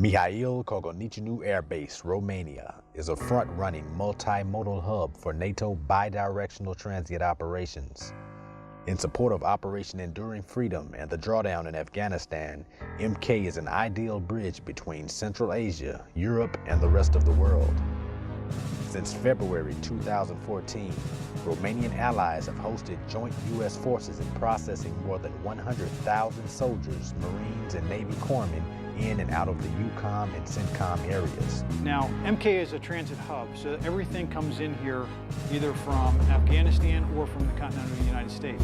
M.K Air Base, Romania, is a front-running multimodal hub for NATO bidirectional transient operations. In support of Operation Enduring Freedom and the drawdown in Afghanistan, MK is an ideal bridge between Central Asia, Europe, and the rest of the world. Since February 2014, Romanian allies have hosted joint U.S. forces in processing more than 100,000 soldiers, Marines, and Navy corpsmen in and out of the EUCOM and CENTCOM areas. Now, MK is a transit hub, so everything comes in here either from Afghanistan or from the continental United States.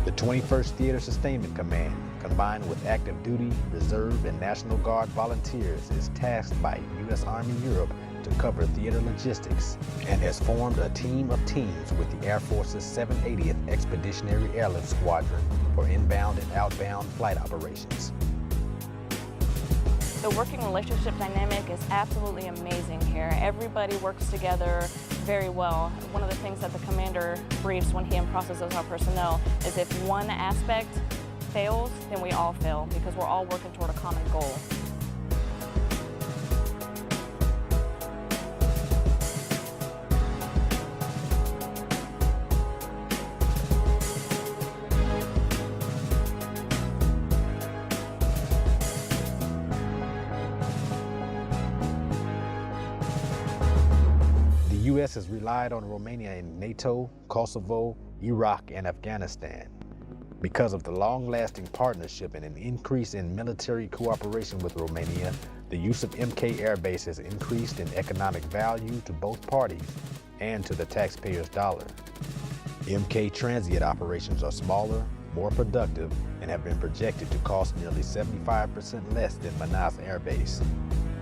The 21st Theater Sustainment Command, combined with active duty, reserve, and National Guard volunteers, is tasked by U.S. Army Europe to cover theater logistics and has formed a team of teams with the Air Force's 780th Expeditionary Airlift Squadron for inbound and outbound flight operations. The working relationship dynamic is absolutely amazing here. Everybody works together very well. One of the things that the commander briefs when he processes our personnel is if one aspect fails, then we all fail because we're all working toward a common goal. The U.S. has relied on Romania in NATO, Kosovo, Iraq, and Afghanistan. Because of the long-lasting partnership and an increase in military cooperation with Romania, the use of MK Air Base has increased in economic value to both parties and to the taxpayer's dollar. MK transient operations are smaller, more productive, and have been projected to cost nearly 75% less than Manas Air Base.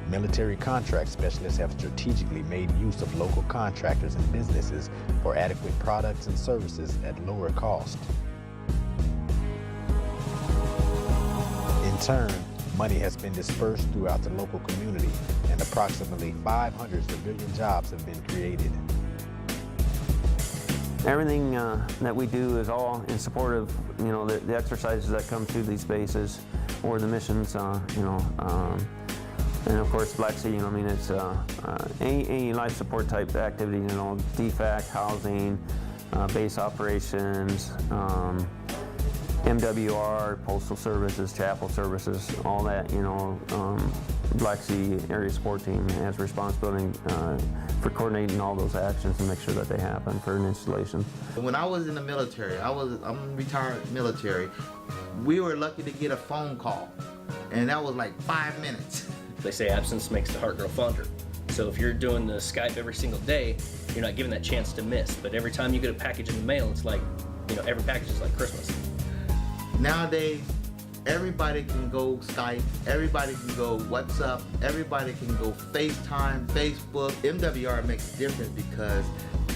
Military contract specialists have strategically made use of local contractors and businesses for adequate products and services at lower cost. In turn, money has been dispersed throughout the local community, and approximately 500 civilian jobs have been created. Everything that we do is all in support of, the exercises that come through these bases or the missions, and of course, Black Sea, it's any life support type activity, DFAC, housing, base operations, MWR, postal services, chapel services, all that, Black Sea Area Support Team has responsibility for coordinating all those actions and make sure that they happen for an installation. When I was in the military, I'm retired military, we were lucky to get a phone call, and that was like 5 minutes. They say absence makes the heart grow fonder. So if you're doing the Skype every single day, you're not given that chance to miss. But every time you get a package in the mail, it's like, every package is like Christmas. Nowadays, everybody can go Skype, everybody can go WhatsApp, everybody can go FaceTime, Facebook. MWR makes a difference because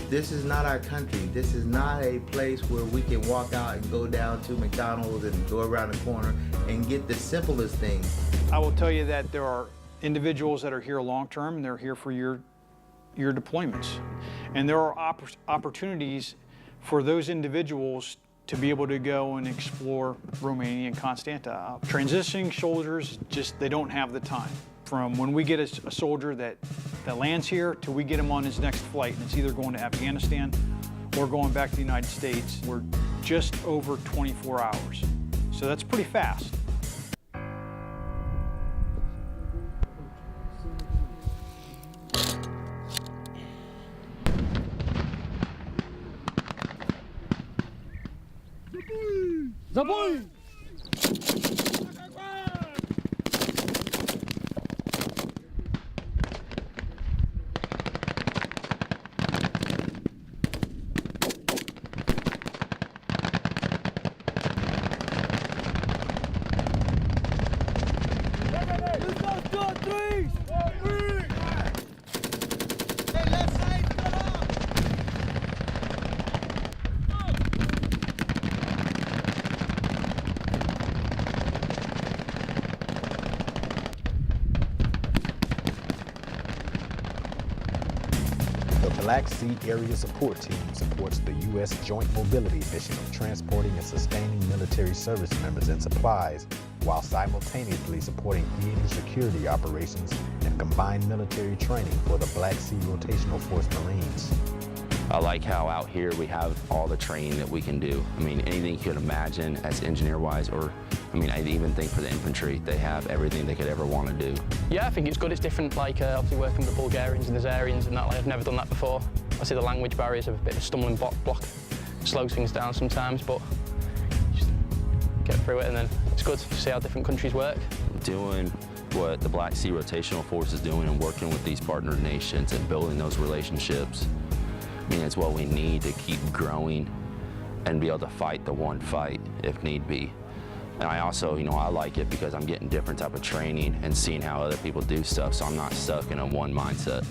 this is not our country. This is not a place where we can walk out and go down to McDonald's and go around the corner and get the simplest things. I will tell you that there are individuals that are here long-term, and they're here for your deployments. And there are opportunities for those individuals to be able to go and explore Romania and Constanta. Transitioning soldiers, they don't have the time. From when we get a soldier that lands here to we get him on his next flight, and it's either going to Afghanistan or going back to the United States, we're just over 24 hours. So that's pretty fast. Забой! The Black Sea Area Support Team supports the U.S. Joint Mobility Mission of transporting and sustaining military service members and supplies while simultaneously supporting theater security operations and combined military training for the Black Sea Rotational Force Marines. I like how out here we have all the training that we can do. I mean, anything you could imagine as engineer-wise, or, I mean, I even think for the infantry, they have everything they could ever want to do. Yeah, I think it's good. It's different, like obviously working with the Bulgarians and the Azerians and that. Like, I've never done that before. I see the language barriers are a bit of a stumbling block. Slows things down sometimes, but just get through it, and then it's good to see how different countries work. Doing what the Black Sea Rotational Force is doing and working with these partner nations and building those relationships, I mean, it's what we need to keep growing and be able to fight the one fight if need be. And I also, I like it because I'm getting different type of training and seeing how other people do stuff, so I'm not stuck in a one mindset.